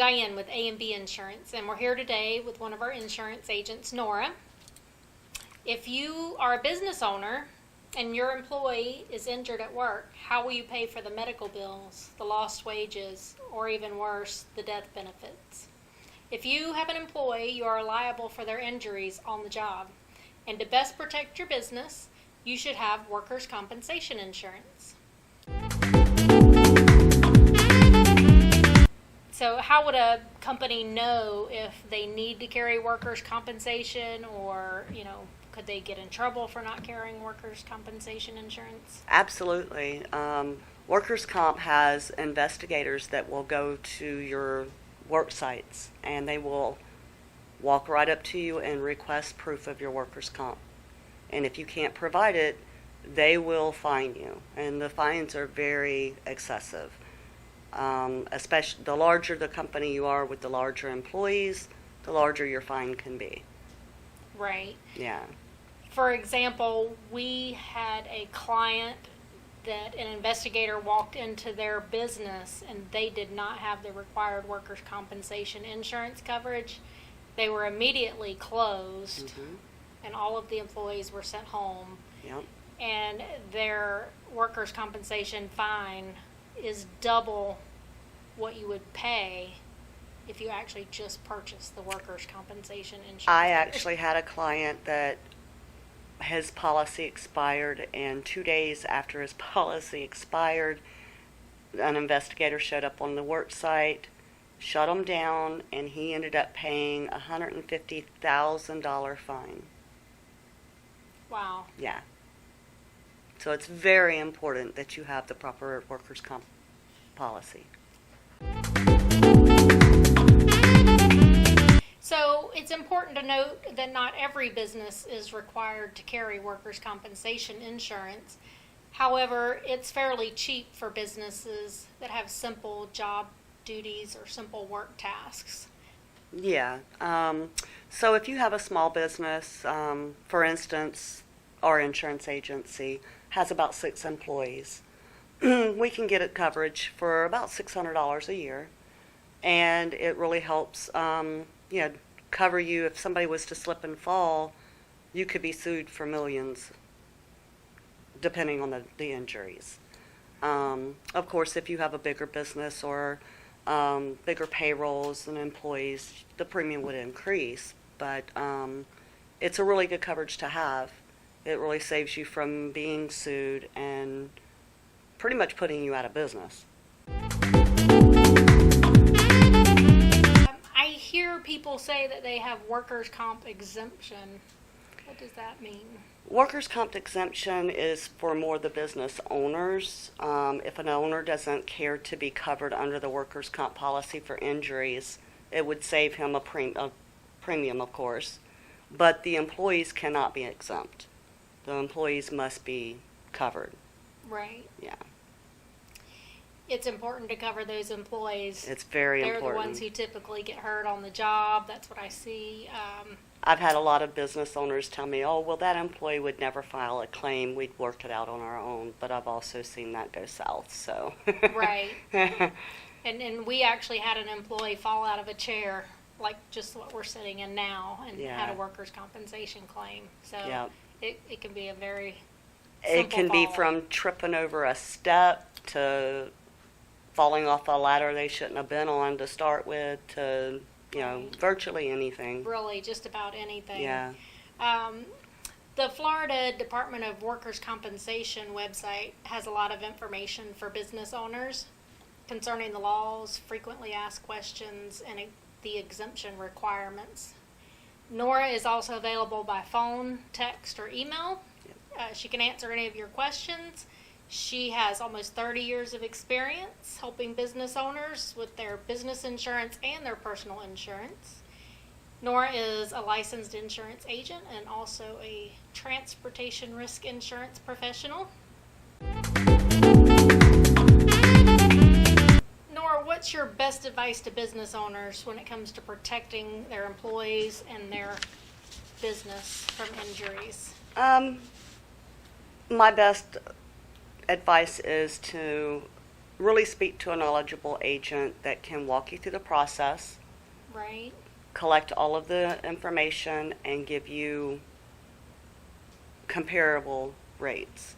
Diane with A&B Insurance, and we're here today with one of our insurance agents, Nora. If you are a business owner and your employee is injured at work, how will you pay for the medical bills, the lost wages, or even worse, the death benefits? If you have an employee, you are liable for their injuries on the job. And to best protect your business, you should have workers' compensation insurance. So how would a company know if they need to carry workers' compensation, or, could they get in trouble for not carrying workers' compensation insurance? Absolutely. Workers' comp has investigators that will go to your work sites, and they will walk right up to you and request proof of your workers' comp. And if you can't provide it, they will fine you. And the fines are very excessive. Especially the larger the company you are with the larger employees, the larger your fine can be. Right. Yeah. For example, we had a client that an investigator walked into their business and they did not have the required workers' compensation insurance coverage. They were immediately closed, and all of the employees were sent home. Yep. And their workers' compensation fine is double what you would pay if you actually just purchased the workers' compensation insurance. I actually had a client that his policy expired, and 2 days after his policy expired, an investigator showed up on the work site, shut him down, and he ended up paying a $150,000 fine. Wow. Yeah. So it's very important that you have the proper workers' comp policy. So it's important to note that not every business is required to carry workers' compensation insurance. However, it's fairly cheap for businesses that have simple job duties or simple work tasks. Yeah. So if you have a small business, for instance, our insurance agency has about 6 employees. We can get it coverage for about $600 a year, and it really helps, cover you. If somebody was to slip and fall, you could be sued for millions, depending on the injuries. Of course, if you have a bigger business or bigger payrolls and employees, the premium would increase, but it's a really good coverage to have. It really saves you from being sued and pretty much putting you out of business. I hear people say that they have workers' comp exemption. What does that mean? Workers' comp exemption is for more the business owners. If an owner doesn't care to be covered under the workers' comp policy for injuries, it would save him a premium, of course, but the employees cannot be exempt. The employees must be covered. Right. Yeah. It's important to cover those employees. It's very important. They're the ones who typically get hurt on the job. That's what I see. I've had a lot of business owners tell me, oh, well, that employee would never file a claim. We'd work it out on our own. But I've also seen that go south, so. Right. And we actually had an employee fall out of a chair, like just what we're sitting in now, and had a workers' compensation claim. So it can be a very simple It can be from tripping over a step to falling off a ladder they shouldn't have been on to start with, to virtually anything. Really, just about anything. Yeah. The Florida Department of Workers' Compensation website has a lot of information for business owners concerning the laws, frequently asked questions, and the exemption requirements. Nora is also available by phone, text, or email. She can answer any of your questions. She has almost 30 years of experience helping business owners with their business insurance and their personal insurance. Nora is a licensed insurance agent and also a transportation risk insurance professional. Nora, what's your best advice to business owners when it comes to protecting their employees and their business from injuries? My best advice is to really speak to a knowledgeable agent that can walk you through the process, Right. collect all of the information, and give you comparable rates.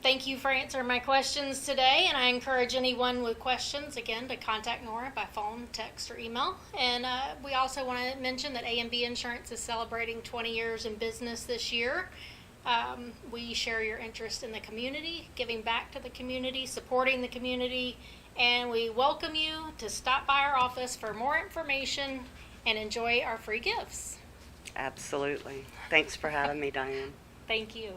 Thank you for answering my questions today, and I encourage anyone with questions, again, to contact Nora by phone, text, or email. And we also want to mention that A&B Insurance is celebrating 20 years in business this year. We share your interest in the community, giving back to the community, supporting the community, and we welcome you to stop by our office for more information and enjoy our free gifts. Absolutely. Thanks for having me, Diane. Thank you.